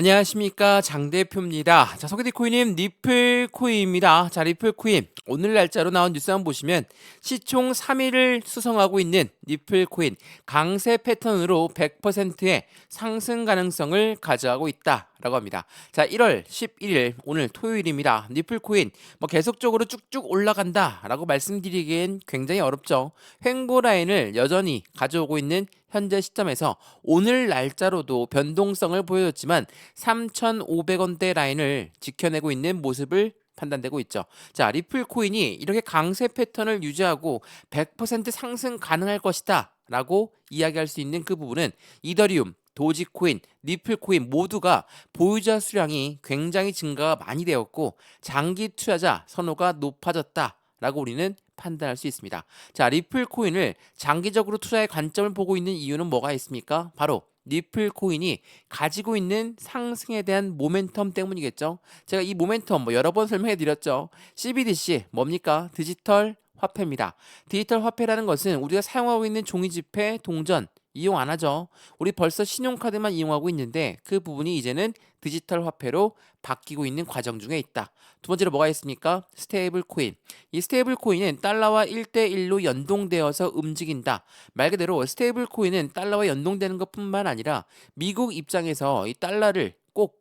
안녕하십니까, 장 대표입니다. 자, 소개팅 코인님 리플코인입니다. 자, 리플코인 오늘 날짜로 나온 뉴스 한번 보시면 시총 3위를 수성하고 있는 리플코인 강세 패턴으로 100%의 상승 가능성을 가져가고 있다라고 합니다. 자, 1월 11일 오늘 토요일입니다. 리플코인 계속적으로 쭉쭉 올라간다라고 말씀드리기엔 굉장히 어렵죠. 횡보 라인을 여전히 가져오고 있는 현재 시점에서 오늘 날짜로도 변동성을 보여줬지만 3,500원대 라인을 지켜내고 있는 모습을 판단되고 있죠. 자, 리플 코인이 이렇게 강세 패턴을 유지하고 100% 상승 가능할 것이다 라고 이야기할 수 있는 그 부분은 이더리움, 도지코인, 리플코인 모두가 보유자 수량이 굉장히 증가가 많이 되었고 장기 투자자 선호가 높아졌다 라고 우리는 판단할 수 있습니다. 자, 리플 코인을 장기적으로 투자의 관점을 보고 있는 이유는 뭐가 있습니까? 바로 리플 코인이 가지고 있는 상승에 대한 모멘텀 때문이겠죠. 제가 이 모멘텀 여러 번 설명해 드렸죠. CBDC 뭡니까? 디지털 화폐입니다. 디지털 화폐라는 것은 우리가 사용하고 있는 종이지폐, 동전 이용 안 하죠. 우리 벌써 신용카드만 이용하고 있는데 그 부분이 이제는 디지털 화폐로 바뀌고 있는 과정 중에 있다. 두 번째로 뭐가 있습니까? 스테이블 코인. 이 스테이블 코인은 달러와 1대1로 연동되어서 움직인다. 말 그대로 스테이블 코인은 달러와 연동되는 것뿐만 아니라 미국 입장에서 이 달러를 꼭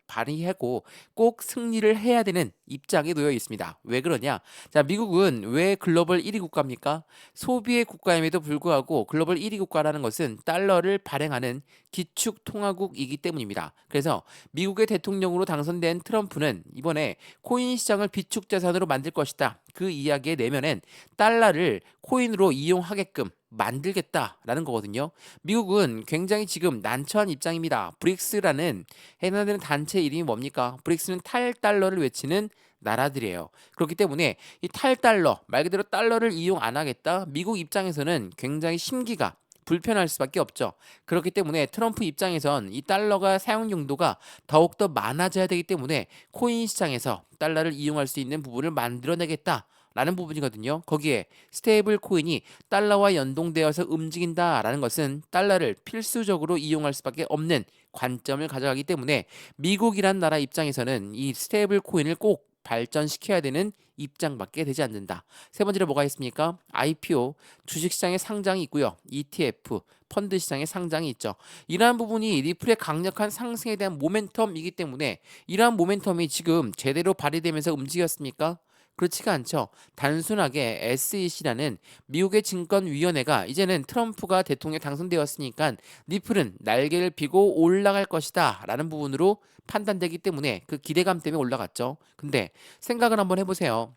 발휘하고 꼭 승리를 해야 되는 입장에 놓여 있습니다. 왜 그러냐? 자, 미국은 왜 글로벌 1위 국가입니까? 소비의 국가임에도 불구하고 글로벌 1위 국가라는 것은 달러를 발행하는 기축 통화국이기 때문입니다. 그래서 미국의 대통령으로 당선된 트럼프는 이번에 코인 시장을 비축 자산으로 만들 것이다. 그 이야기의 내면엔 달러를 코인으로 이용하게끔 만들겠다라는 거거든요. 미국은 굉장히 지금 난처한 입장입니다. 브릭스라는 해당되는 단체 이름이 뭡니까? 브릭스는 탈달러를 외치는 나라들이에요. 그렇기 때문에 이 탈달러, 말 그대로 달러를 이용 안 하겠다. 미국 입장에서는 굉장히 심기가 불편할 수밖에 없죠. 그렇기 때문에 트럼프 입장에선 이 달러가 사용 용도가 더욱더 많아져야 되기 때문에 코인 시장에서 달러를 이용할 수 있는 부분을 만들어내겠다. 라는 부분이거든요. 거기에 스테이블 코인이 달러와 연동되어서 움직인다라는 것은 달러를 필수적으로 이용할 수밖에 없는 관점을 가져가기 때문에 미국이란 나라 입장에서는 이 스테이블 코인을 꼭 발전시켜야 되는 입장밖에 되지 않는다. 세 번째로 뭐가 있습니까? IPO, 주식시장에 상장이 있고요. ETF, 펀드 시장에 상장이 있죠. 이러한 부분이 리플의 강력한 상승에 대한 모멘텀이기 때문에 이러한 모멘텀이 지금 제대로 발휘되면서 움직였습니까? 그렇지가 않죠. 단순하게 SEC라는 미국의 증권위원회가 이제는 트럼프가 대통령에 당선되었으니까 리플은 날개를 피고 올라갈 것이다 라는 부분으로 판단되기 때문에 그 기대감 때문에 올라갔죠. 근데 생각을 한번 해보세요.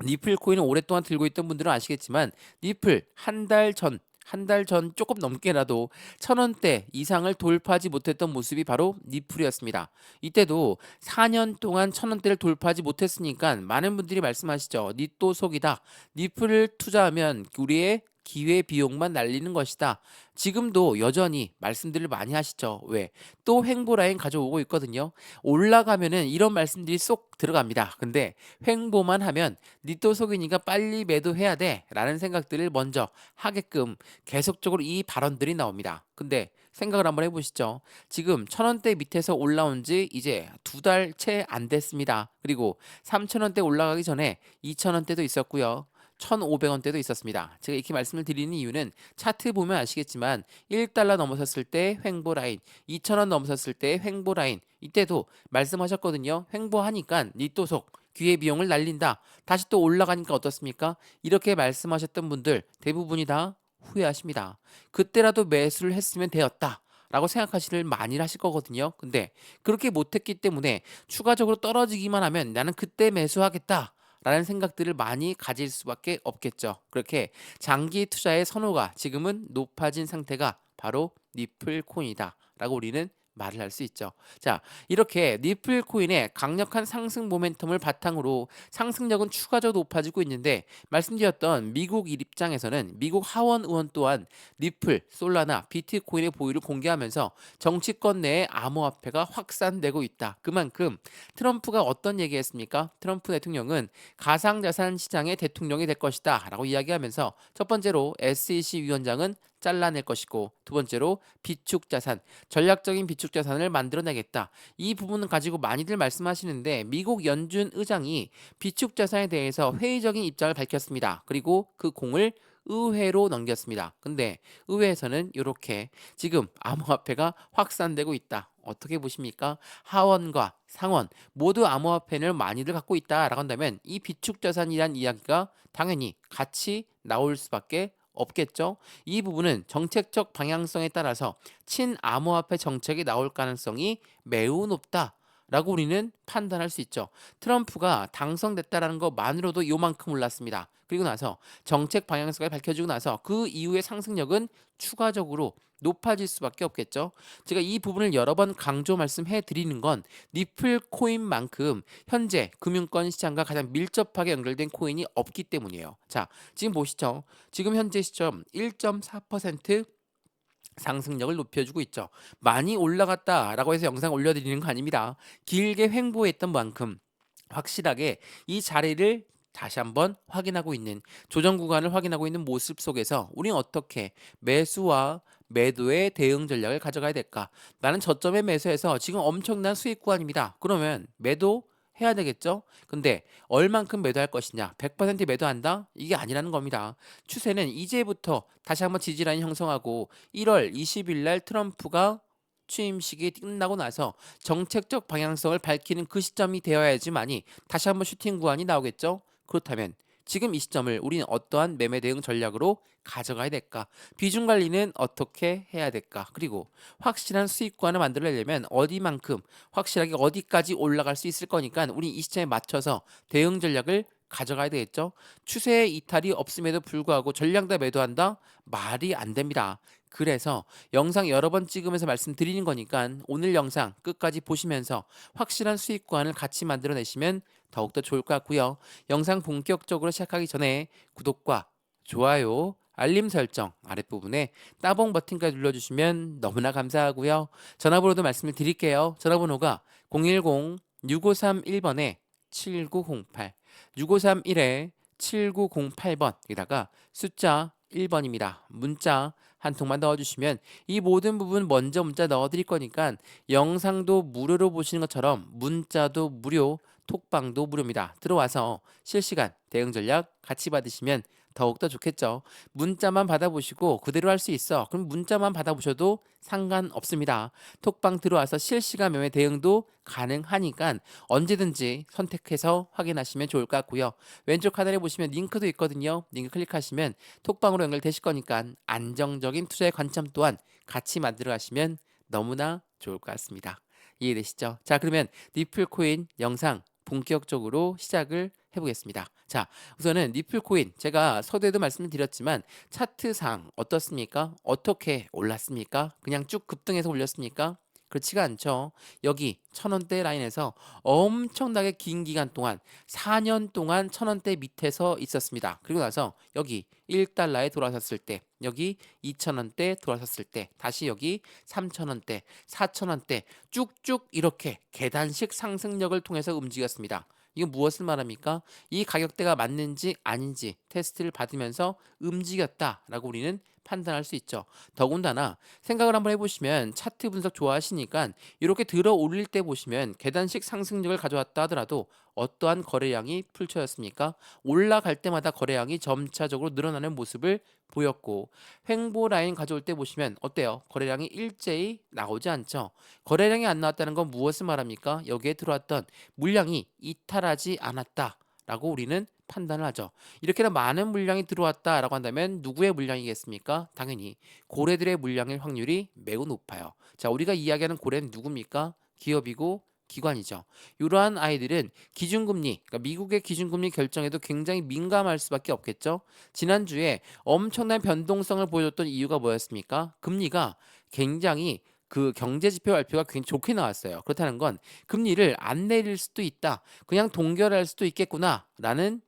리플 코인을 오랫동안 들고 있던 분들은 아시겠지만 리플 한 달 전 조금 넘게라도 1,000원대 이상을 돌파하지 못했던 모습이 바로 리플이었습니다. 이때도 4년 동안 1,000원대를 돌파하지 못했으니까 많은 분들이 말씀하시죠. 니 또 속이다. 리플을 투자하면 우리의 기회 비용만 날리는 것이다. 지금도 여전히 말씀들을 많이 하시죠. 왜? 또 횡보 라인 가져오고 있거든요. 올라가면은 이런 말씀들이 쏙 들어갑니다. 근데 횡보만 하면 니또 속이니까 빨리 매도해야 돼 라는 생각들을 먼저 하게끔 계속적으로 이 발언들이 나옵니다. 근데 생각을 한번 해보시죠. 지금 1,000원대 밑에서 올라온 지 이제 2달 채 안 됐습니다. 그리고 3,000원대 올라가기 전에 2,000원대도 있었고요. 1,500원대도 있었습니다. 제가 이렇게 말씀을 드리는 이유는 차트 보면 아시겠지만 1달러 넘어섰을 때 횡보 라인, 2,000원 넘어섰을 때 횡보 라인, 이때도 말씀하셨거든요. 횡보하니까 니또속 기회 비용을 날린다. 다시 또 올라가니까 어떻습니까? 이렇게 말씀하셨던 분들 대부분이 다 후회하십니다. 그때라도 매수를 했으면 되었다. 라고 생각하시를 많이 하실 거거든요. 근데 그렇게 못했기 때문에 추가적으로 떨어지기만 하면 나는 그때 매수하겠다. 라는 생각들을 많이 가질 수밖에 없겠죠. 그렇게 장기 투자의 선호가 지금은 높아진 상태가 바로 리플 코인이다. 라고 우리는 말을 할 수 있죠. 자, 이렇게 리플 코인의 강력한 상승 모멘텀을 바탕으로 상승력은 추가적으로 높아지고 있는데 말씀드렸던 미국 입장에서는 미국 하원 의원 또한 리플, 솔라나, 비트코인의 보유를 공개하면서 정치권 내에 암호화폐가 확산되고 있다. 그만큼 트럼프가 어떤 얘기했습니까? 트럼프 대통령은 가상자산 시장의 대통령이 될 것이다 라고 이야기하면서 첫 번째로 SEC 위원장은 잘라낼 것이고, 두 번째로 비축 자산, 전략적인 비축 자산을 만들어내겠다. 이 부분은 가지고 많이들 말씀하시는데 미국 연준 의장이 비축 자산에 대해서 회의적인 입장을 밝혔습니다. 그리고 그 공을 의회로 넘겼습니다. 근데 의회에서는 이렇게 지금 암호화폐가 확산되고 있다. 어떻게 보십니까? 하원과 상원 모두 암호화폐를 많이들 갖고 있다라고 한다면 이 비축자산이란 이야기가 당연히 같이 나올 수밖에 없겠죠. 이 부분은 정책적 방향성에 따라서 친암호화폐 정책이 나올 가능성이 매우 높다. 라고 우리는 판단할 수 있죠. 트럼프가 당선됐다라는 것만으로도 요만큼 올랐습니다. 그리고 나서 정책 방향성을 밝혀주고 나서 그 이후의 상승력은 추가적으로 높아질 수밖에 없겠죠. 제가 이 부분을 여러 번 강조 말씀해 드리는 건 니플 코인만큼 현재 금융권 시장과 가장 밀접하게 연결된 코인이 없기 때문이에요. 자, 지금 보시죠. 지금 현재 시점 1.4% 상승력을 높여주고 있죠. 많이 올라갔다라고 해서 영상 올려드리는 거 아닙니다. 길게 횡보했던 만큼 확실하게 이 자리를 다시 한번 확인하고 있는 조정 구간을 확인하고 있는 모습 속에서 우리는 어떻게 매수와 매도의 대응 전략을 가져가야 될까? 나는 저점에 매수해서 지금 엄청난 수익 구간입니다. 그러면 매도 해야 되겠죠? 근데 얼만큼 매도할 것이냐? 100% 매도한다? 이게 아니라는 겁니다. 추세는 이제부터 다시 한번 지지라인 형성하고 1월 20일 날 트럼프가 취임식이 끝나고 나서 정책적 방향성을 밝히는 그 시점이 되어야지만이 다시 한번 슈팅 구간이 나오겠죠? 그렇다면 지금 이 시점을 우리는 어떠한 매매 대응 전략으로 가져가야 될까? 비중 관리는 어떻게 해야 될까? 그리고 확실한 수익 구간을 만들려면 어디만큼 확실하게 어디까지 올라갈 수 있을 거니까 우리 이 시점에 맞춰서 대응 전략을 가져가야 되겠죠. 추세의 이탈이 없음에도 불구하고 전량 다 매도한다? 말이 안 됩니다. 그래서 영상 여러 번 찍으면서 말씀드리는 거니까 오늘 영상 끝까지 보시면서 확실한 수익 구간을 같이 만들어내시면 더욱더 좋을 것 같고요. 영상 본격적으로 시작하기 전에 구독과 좋아요, 알림 설정 아랫부분에 따봉 버튼까지 눌러주시면 너무나 감사하고요. 전화번호도 말씀을 드릴게요. 전화번호가 010-6531번에 7908, 6531에 7908번, 여기다가 숫자 1번입니다. 문자 한 통만 넣어주시면 이 모든 부분 먼저 문자 넣어드릴 거니까 영상도 무료로 보시는 것처럼 문자도 무료, 톡방도 무료입니다. 들어와서 실시간 대응 전략 같이 받으시면 더욱더 좋겠죠. 문자만 받아보시고 그대로 할 수 있어. 그럼 문자만 받아보셔도 상관없습니다. 톡방 들어와서 실시간 매매 대응도 가능하니까 언제든지 선택해서 확인하시면 좋을 것 같고요. 왼쪽 하단에 보시면 링크도 있거든요. 링크 클릭하시면 톡방으로 연결되실 거니까 안정적인 투자의 관점 또한 같이 만들어 가시면 너무나 좋을 것 같습니다. 이해되시죠? 자, 그러면 니플코인 영상 본격적으로 시작을 해보겠습니다. 자, 우선은 니플코인 제가 서두에도 말씀을 드렸지만 차트상 어떻습니까? 어떻게 올랐습니까? 그냥 쭉 급등해서 올렸습니까? 그렇지가 않죠. 여기 1,000원대 라인에서 엄청나게 긴 기간 동안 4년 동안 1,000원대 밑에서 있었습니다. 그리고 나서 여기 1달러에 돌아섰을 때, 여기 2,000원대 돌아섰을 때, 다시 여기 3,000원대, 4,000원대 쭉쭉 이렇게 계단식 상승력을 통해서 움직였습니다. 이거 무엇을 말합니까? 이 가격대가 맞는지 아닌지 테스트를 받으면서 움직였다라고 우리는 판단할 수 있죠. 더군다나 생각을 한번 해보시면 차트 분석 좋아하시니까 이렇게 들어 올릴 때 보시면 계단식 상승력을 가져왔다 하더라도 어떠한 거래량이 풀쳐졌습니까? 올라갈 때마다 거래량이 점차적으로 늘어나는 모습을 보였고 횡보 라인 가져올 때 보시면 어때요? 거래량이 일제히 나오지 않죠. 거래량이 안 나왔다는 건 무엇을 말합니까? 여기에 들어왔던 물량이 이탈하지 않았다라고 우리는 판단을 하죠. 이렇게나 많은 물량이 들어왔다라고 한다면 누구의 물량이겠습니까? 당연히 고래들의 물량일 확률이 매우 높아요. 자, 우리가 이야기하는 고래는 누굽니까? 기업이고 기관이죠. 이러한 아이들은 기준금리, 그러니까 미국의 기준금리 결정에도 굉장히 민감할 수밖에 없겠죠. 지난주에 엄청난 변동성을 보여줬던 이유가 뭐였습니까? 금리가 굉장히 그 경제 지표 발표가 굉장히 좋게 나왔어요. 그렇다는 건 금리를 안 내릴 수도 있다. 그냥 동결할 수도 있겠구나라는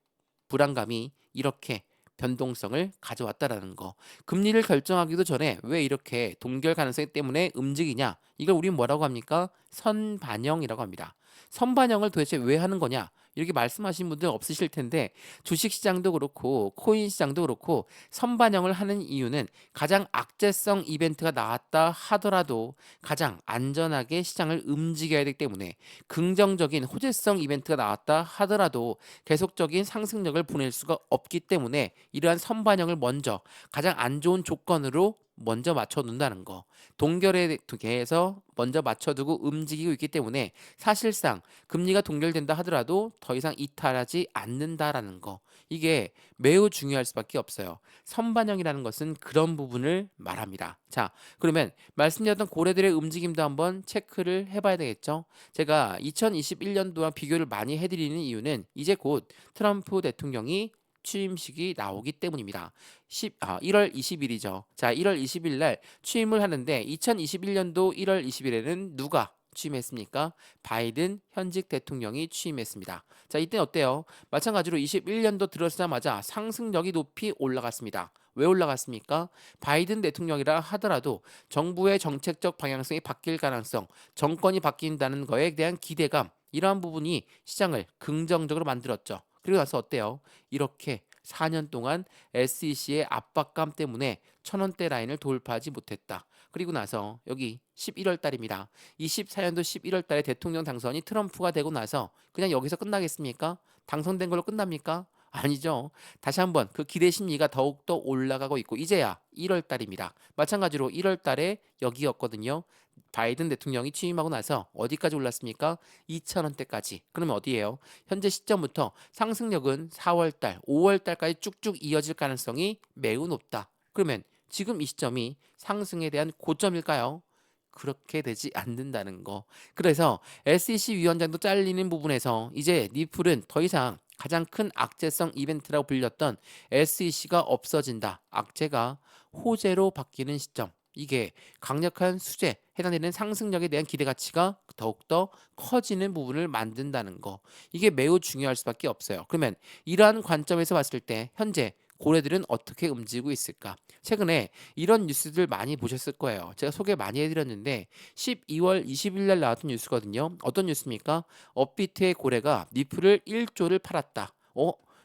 불안감이 이렇게 변동성을 가져왔다라는 거. 금리를 결정하기도 전에 왜 이렇게 동결 가능성 때문에 움직이냐? 이걸 우리는 뭐라고 합니까? 선반영이라고 합니다. 선반영을 도대체 왜 하는 거냐? 이렇게 말씀하신 분들 없으실 텐데 주식시장도 그렇고 코인 시장도 그렇고 선반영을 하는 이유는 가장 악재성 이벤트가 나왔다 하더라도 가장 안전하게 시장을 움직여야 되기 때문에, 긍정적인 호재성 이벤트가 나왔다 하더라도 계속적인 상승력을 보낼 수가 없기 때문에 이러한 선반영을 먼저 가장 안 좋은 조건으로 먼저 맞춰둔다는 거, 동결에 대해서 먼저 맞춰두고 움직이고 있기 때문에 사실상 금리가 동결된다 하더라도 더 이상 이탈하지 않는다라는 거, 이게 매우 중요할 수밖에 없어요. 선반영이라는 것은 그런 부분을 말합니다. 자, 그러면 말씀드렸던 고래들의 움직임도 한번 체크를 해봐야 되겠죠. 제가 2021년도와 비교를 많이 해드리는 이유는 이제 곧 트럼프 대통령이 취임식이 나오기 때문입니다. 1월 20일이죠. 자, 1월 20일 날 취임을 하는데 2021년도 1월 20일에는 누가 취임했습니까? 바이든 현직 대통령이 취임했습니다. 자, 이때 어때요? 마찬가지로 21년도 들어서자마자 상승력이 높이 올라갔습니다. 왜 올라갔습니까? 바이든 대통령이라 하더라도 정부의 정책적 방향성이 바뀔 가능성, 정권이 바뀐다는 거에 대한 기대감, 이러한 부분이 시장을 긍정적으로 만들었죠. 그리고 나서 어때요? 이렇게 4년 동안 SEC의 압박감 때문에 1000원대 라인을 돌파하지 못했다. 그리고 나서 여기 11월 달입니다. 24년도 11월 달에 대통령 당선이 트럼프가 되고 나서 그냥 여기서 끝나겠습니까? 당선된 걸로 끝납니까? 아니죠. 다시 한번 그 기대 심리가 더욱더 올라가고 있고 이제야 1월 달입니다. 마찬가지로 1월 달에 여기였거든요. 바이든 대통령이 취임하고 나서 어디까지 올랐습니까? 2,000원대까지. 그러면 어디예요? 현재 시점부터 상승력은 4월 달, 5월 달까지 쭉쭉 이어질 가능성이 매우 높다. 그러면 지금 이 시점이 상승에 대한 고점일까요? 그렇게 되지 않는다는 거. 그래서 SEC 위원장도 잘리는 부분에서 이제 니플은 더 이상 가장 큰 악재성 이벤트라고 불렸던 SEC가 없어진다. 악재가 호재로 바뀌는 시점. 이게 강력한 수재, 해당되는 상승력에 대한 기대 가치가 더욱더 커지는 부분을 만든다는 거. 이게 매우 중요할 수밖에 없어요. 그러면 이러한 관점에서 봤을 때 현재 고래들은 어떻게 움직이고 있을까? 최근에 이런 뉴스들 많이 보셨을 거예요. 제가 소개 많이 해드렸는데 12월 20일 날 나왔던 뉴스거든요. 어떤 뉴스입니까? 업비트의 고래가 니플을 1조를 팔았다.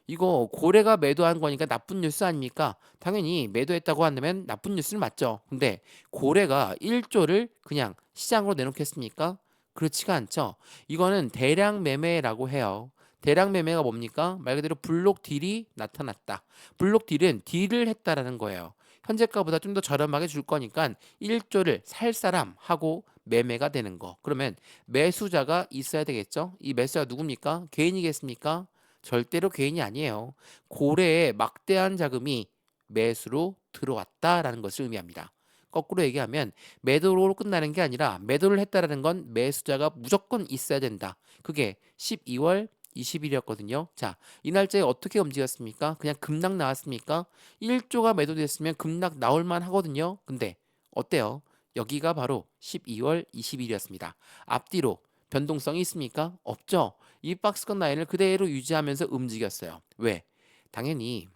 이거 고래가 매도한 거니까 나쁜 뉴스 아닙니까? 당연히 매도했다고 한다면 나쁜 뉴스는 맞죠. 근데 고래가 1조를 그냥 시장으로 내놓겠습니까? 그렇지가 않죠. 이거는 대량 매매라고 해요. 대량 매매가 뭡니까? 말 그대로 블록 딜이 나타났다. 블록 딜은 딜을 했다라는 거예요. 현재가보다 좀 더 저렴하게 줄 거니까 1조를 살 사람 하고 매매가 되는 거. 그러면 매수자가 있어야 되겠죠? 이 매수자가 누굽니까? 개인이겠습니까? 절대로 개인이 아니에요. 고래의 막대한 자금이 매수로 들어왔다라는 것을 의미합니다. 거꾸로 얘기하면 매도로 끝나는 게 아니라 매도를 했다라는 건 매수자가 무조건 있어야 된다. 그게 12월 20일이었거든요. 자, 이 날짜에 어떻게 움직였습니까? 그냥 급락 나왔습니까? 1조가 매도됐으면 급락 나올 만 하거든요. 근데 어때요? 여기가 바로 12월 20일이었습니다. 앞뒤로 변동성이 있습니까? 없죠. 이 박스권 라인을 그대로 유지하면서 움직였어요. 왜? 당연히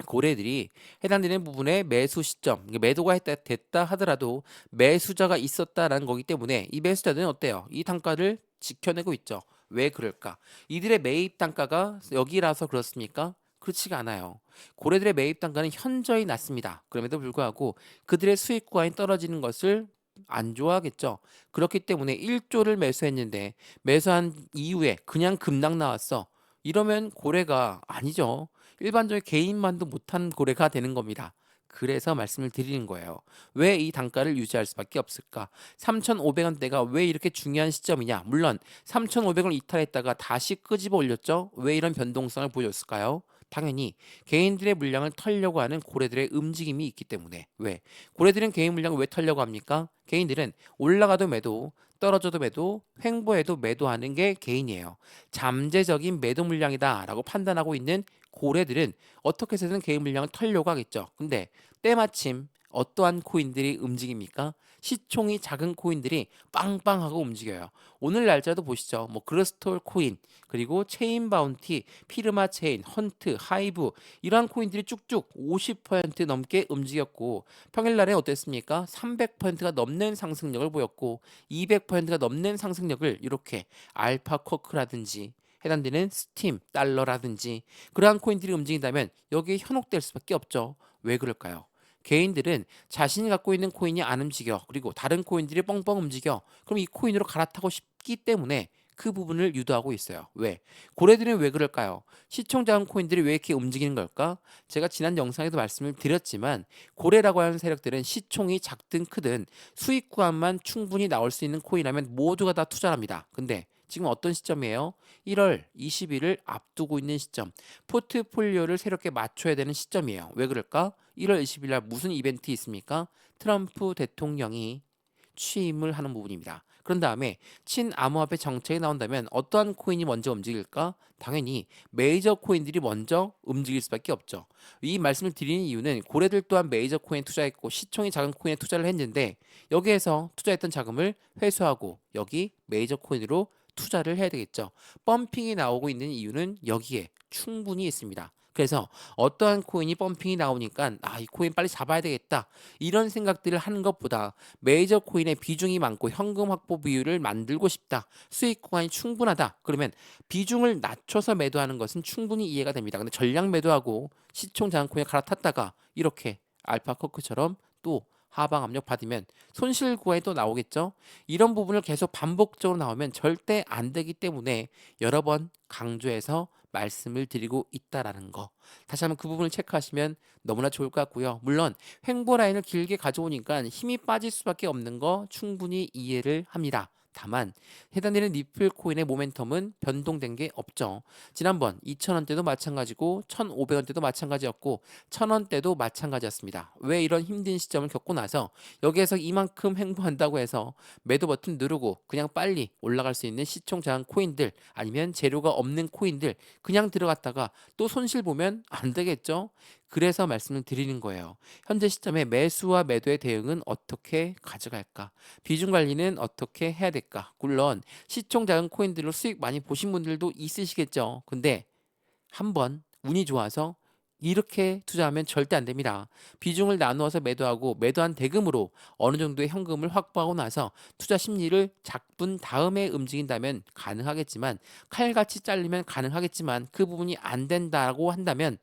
고래들이 해당되는 부분에 매수 시점, 매도가 됐다 하더라도 매수자가 있었다라는 거기 때문에 이 매수자들은 어때요? 이 단가를 지켜내고 있죠. 왜 그럴까? 이들의 매입 단가가 여기라서 그렇습니까? 그렇지가 않아요. 고래들의 매입 단가는 현저히 낮습니다. 그럼에도 불구하고 그들의 수익 구간이 떨어지는 것을 안 좋아하겠죠. 그렇기 때문에 1조를 매수했는데 매수한 이후에 그냥 급락 나왔어. 이러면 고래가 아니죠. 일반적인 개인만도 못한 고래가 되는 겁니다. 그래서 말씀을 드리는 거예요. 왜 이 단가를 유지할 수밖에 없을까? 3,500원대가 왜 이렇게 중요한 시점이냐? 물론 3,500원 이탈했다가 다시 끄집어 올렸죠. 왜 이런 변동성을 보여줬을까요? 당연히 개인들의 물량을 털려고 하는 고래들의 움직임이 있기 때문에. 왜? 고래들은 개인 물량을 왜 털려고 합니까? 개인들은 올라가도 매도, 떨어져도 매도, 횡보해도 매도하는 게 개인이에요. 잠재적인 매도 물량이다라고 판단하고 있는 고래들은 어떻게 해서든 개인 물량을 털려고 하겠죠. 근데 때마침 어떠한 코인들이 움직입니까? 시총이 작은 코인들이 빵빵하고 움직여요. 오늘 날짜도 보시죠. 뭐 그로스톨 코인, 그리고 체인 바운티, 피르마 체인, 헌트, 하이브 이러한 코인들이 쭉쭉 50% 넘게 움직였고 평일날에 어땠습니까? 300%가 넘는 상승력을 보였고 200%가 넘는 상승력을 이렇게 알파쿼크라든지 해당되는 스팀, 달러라든지 그러한 코인들이 움직인다면 여기에 현혹될 수밖에 없죠. 왜 그럴까요? 개인들은 자신이 갖고 있는 코인이 안 움직여. 그리고 다른 코인들이 뻥뻥 움직여. 그럼 이 코인으로 갈아타고 싶기 때문에 그 부분을 유도하고 있어요. 왜? 고래들은 왜 그럴까요? 시총 작은 코인들이 왜 이렇게 움직이는 걸까? 제가 지난 영상에도 말씀을 드렸지만 고래라고 하는 세력들은 시총이 작든 크든 수익 구간만 충분히 나올 수 있는 코인이라면 모두가 다 투자를 합니다. 근데 지금 어떤 시점이에요? 1월 20일을 앞두고 있는 시점. 포트폴리오를 새롭게 맞춰야 되는 시점이에요. 왜 그럴까? 1월 20일 날 무슨 이벤트 있습니까? 트럼프 대통령이 취임을 하는 부분입니다. 그런 다음에 친암호화폐 정책이 나온다면 어떠한 코인이 먼저 움직일까? 당연히 메이저 코인들이 먼저 움직일 수밖에 없죠. 이 말씀을 드리는 이유는 고래들 또한 메이저 코인에 투자했고 시총이 작은 코인에 투자를 했는데 여기에서 투자했던 자금을 회수하고 여기 메이저 코인으로 투자를 해야 되겠죠. 펌핑이 나오고 있는 이유는 여기에 충분히 있습니다. 그래서 어떠한 코인이 펌핑이 나오니까 이 코인 빨리 잡아야 되겠다. 이런 생각들을 하는 것보다 메이저 코인의 비중이 많고 현금 확보 비율을 만들고 싶다. 수익 구간이 충분하다. 그러면 비중을 낮춰서 매도하는 것은 충분히 이해가 됩니다. 근데 전량 매도하고 시총 작은 코인에 갈아탔다가 이렇게 알파커크처럼 또 하방 압력 받으면 손실 구간이 또 나오겠죠. 이런 부분을 계속 반복적으로 나오면 절대 안 되기 때문에 여러 번 강조해서 말씀을 드리고 있다라는 거. 다시 한번 그 부분을 체크하시면 너무나 좋을 것 같고요. 물론 횡보 라인을 길게 가져오니까 힘이 빠질 수밖에 없는 거 충분히 이해를 합니다. 다만 해당되는 리플 코인의 모멘텀은 변동된 게 없죠. 지난번 2,000원대도 마찬가지고 1,500원대도 마찬가지였고 1,000원대도 마찬가지였습니다. 왜 이런 힘든 시점을 겪고 나서 여기에서 이만큼 횡보한다고 해서 매도 버튼 누르고 그냥 빨리 올라갈 수 있는 시총 작은 코인들 아니면 재료가 없는 코인들 그냥 들어갔다가 또 손실 보면 안 되겠죠? 그래서 말씀을 드리는 거예요. 현재 시점에 매수와 매도의 대응은 어떻게 가져갈까? 비중 관리는 어떻게 해야 될까? 물론 시총 작은 코인들로 수익 많이 보신 분들도 있으시겠죠. 근데 한번 운이 좋아서 이렇게 투자하면 절대 안 됩니다. 비중을 나누어서 매도하고 매도한 대금으로 어느 정도의 현금을 확보하고 나서 투자 심리를 잡은 다음에 움직인다면 가능하겠지만 칼같이 잘리면 가능하겠지만 그 부분이 안 된다고 한다면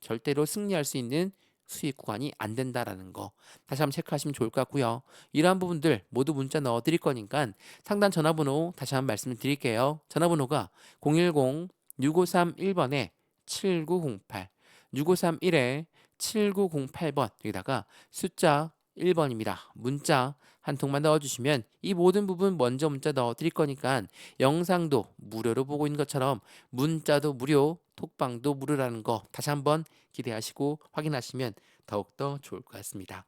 절대로 승리할 수 있는 수익 구간이 안 된다라는 거 다시 한번 체크하시면 좋을 것 같고요. 이러한 부분들 모두 문자 넣어 드릴 거니까 상단 전화번호 다시 한번 말씀을 드릴게요. 전화번호가 010-6531번에 7908 6531에 7908번 여기다가 숫자 1번입니다. 문자 한 통만 넣어주시면 이 모든 부분 먼저 문자 넣어드릴 거니까 영상도 무료로 보고 있는 것처럼 문자도 무료, 톡방도 무료라는 거 다시 한번 기대하시고 확인하시면 더욱더 좋을 것 같습니다.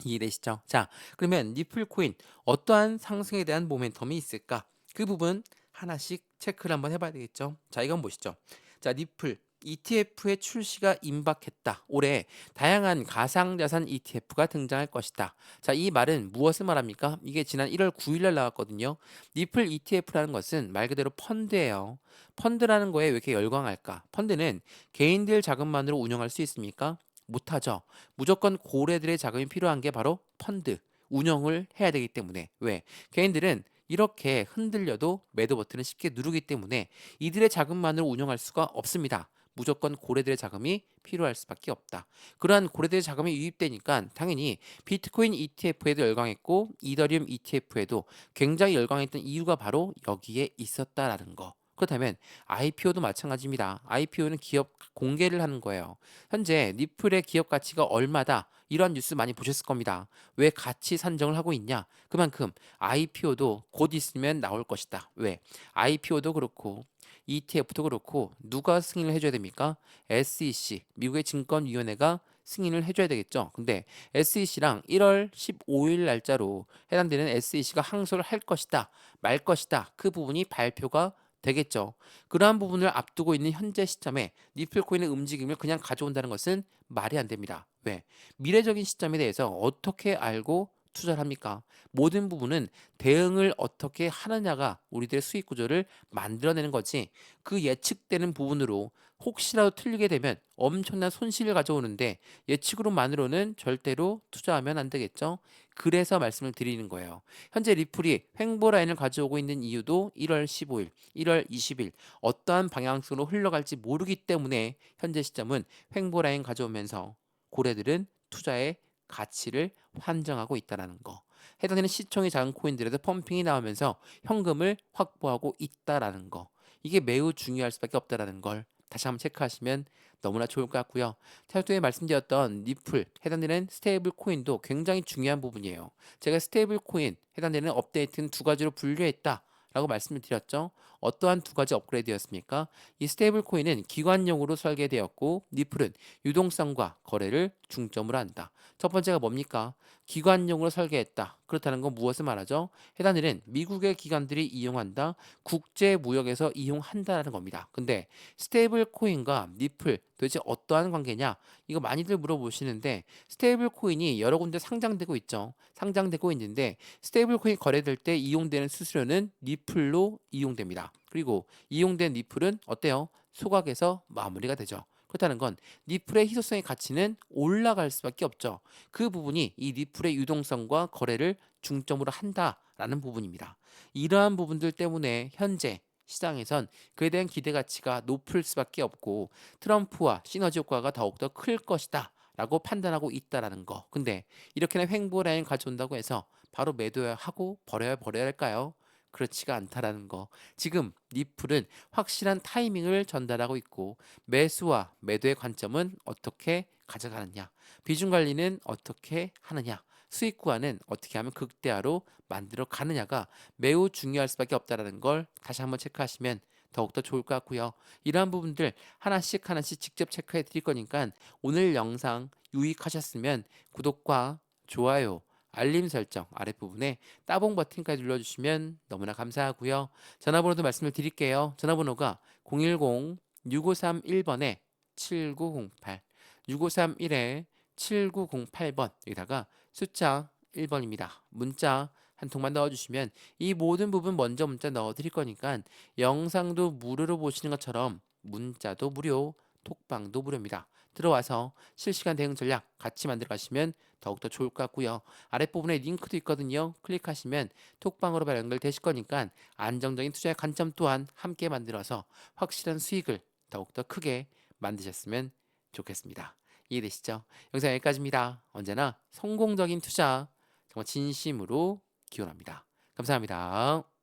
이해되시죠? 자, 그러면 리플 코인 어떠한 상승에 대한 모멘텀이 있을까? 그 부분 하나씩 체크를 한번 해봐야 되겠죠? 자, 이건 보시죠. 자, 리플 ETF의 출시가 임박했다. 올해 다양한 가상자산 ETF가 등장할 것이다. 자, 이 말은 무엇을 말합니까? 이게 지난 1월 9일날 나왔거든요. 리플 ETF라는 것은 말 그대로 펀드예요. 펀드라는 거에 왜 이렇게 열광할까? 펀드는 개인들 자금만으로 운영할 수 있습니까? 못하죠. 무조건 고래들의 자금이 필요한 게 바로 펀드. 운영을 해야 되기 때문에. 왜? 개인들은 이렇게 흔들려도 매도 버튼을 쉽게 누르기 때문에 이들의 자금만으로 운영할 수가 없습니다. 무조건 고래들의 자금이 필요할 수밖에 없다. 그러한 고래들의 자금이 유입되니까 당연히 비트코인 ETF에도 열광했고 이더리움 ETF에도 굉장히 열광했던 이유가 바로 여기에 있었다라는 거. 그렇다면 IPO도 마찬가지입니다. IPO는 기업 공개를 하는 거예요. 현재 리플의 기업 가치가 얼마다 이런 뉴스 많이 보셨을 겁니다. 왜 가치 산정을 하고 있냐? 그만큼 IPO도 곧 있으면 나올 것이다. 왜? IPO도 그렇고 ETF도 그렇고 누가 승인을 해줘야 됩니까? SEC, 미국의 증권위원회가 승인을 해줘야 되겠죠. 근데 SEC랑 1월 15일 날짜로 해당되는 SEC가 항소를 할 것이다, 말 것이다. 그 부분이 발표가 되겠죠. 그러한 부분을 앞두고 있는 현재 시점에 리플코인의 움직임을 그냥 가져온다는 것은 말이 안 됩니다. 왜? 미래적인 시점에 대해서 어떻게 알고 투자를 합니까? 모든 부분은 대응을 어떻게 하느냐가 우리들의 수익 구조를 만들어내는 거지. 그 예측되는 부분으로 혹시라도 틀리게 되면 엄청난 손실을 가져오는데 예측으로만으로는 절대로 투자하면 안 되겠죠. 그래서 말씀을 드리는 거예요. 현재 리플이 횡보 라인을 가져오고 있는 이유도 1월 15일, 1월 20일 어떠한 방향으로 흘러갈지 모르기 때문에 현재 시점은 횡보 라인 가져오면서 고래들은 투자의 가치를 환정하고 있다는 거. 해당되는 시총이 작은 코인들에도 펌핑이 나오면서 현금을 확보하고 있다라는 거. 이게 매우 중요할 수밖에 없다라는 걸 다시 한번 체크하시면 너무나 좋을 것 같고요. 차트에 말씀드렸던 리플 해당되는 스테이블 코인도 굉장히 중요한 부분이에요. 제가 스테이블 코인 해당되는 업데이트는 두 가지로 분류했다. 라고 말씀을 드렸죠. 어떠한 두 가지 업그레이드였습니까? 이 스테이블 코인은 기관용으로 설계되었고 리플은 유동성과 거래를 중점으로 한다. 첫 번째가 뭡니까? 기관용으로 설계했다. 그렇다는 건 무엇을 말하죠? 해당되는 미국의 기관들이 이용한다. 국제 무역에서 이용한다는 겁니다. 근데 스테이블 코인과 리플 도대체 어떠한 관계냐? 이거 많이들 물어보시는데 스테이블 코인이 여러 군데 상장되고 있죠. 상장되고 있는데 스테이블 코인 거래될 때 이용되는 수수료는 리플로 이용됩니다. 그리고 이용된 리플은 어때요? 소각에서 마무리가 되죠. 그렇다는 건 리플의 희소성의 가치는 올라갈 수밖에 없죠. 그 부분이 이 리플의 유동성과 거래를 중점으로 한다라는 부분입니다. 이러한 부분들 때문에 현재 시장에선 그에 대한 기대 가치가 높을 수밖에 없고 트럼프와 시너지 효과가 더욱더 클 것이다 라고 판단하고 있다라는 거. 근데 이렇게나 횡보 라인 가져온다고 해서 바로 매도해야 하고 버려야 할까요? 그렇지가 않다라는 거. 지금 리플은 확실한 타이밍을 전달하고 있고 매수와 매도의 관점은 어떻게 가져가느냐, 비중 관리는 어떻게 하느냐, 수익 구간은 어떻게 하면 극대화로 만들어 가느냐가 매우 중요할 수밖에 없다라는 걸 다시 한번 체크하시면 더욱더 좋을 것 같고요. 이러한 부분들 하나씩 직접 체크해 드릴 거니까 오늘 영상 유익하셨으면 구독과 좋아요, 알림 설정 아랫부분에 따봉 버튼까지 눌러주시면 너무나 감사하고요. 전화번호도 말씀을 드릴게요. 전화번호가 010-6531번에 7908, 6531에 7908번, 여기다가 숫자 1번입니다. 문자 한 통만 넣어주시면 이 모든 부분 먼저 문자 넣어드릴 거니까 영상도 무료로 보시는 것처럼 문자도 무료, 톡방도 무료입니다. 들어와서 실시간 대응 전략 같이 만들어 가시면 더욱더 좋을 것 같고요. 아랫부분에 링크도 있거든요. 클릭하시면 톡방으로 바로 연결되실 거니까 안정적인 투자의 관점 또한 함께 만들어서 확실한 수익을 더욱더 크게 만드셨으면 좋겠습니다. 이해되시죠? 영상 여기까지입니다. 언제나 성공적인 투자 정말 진심으로 기원합니다. 감사합니다.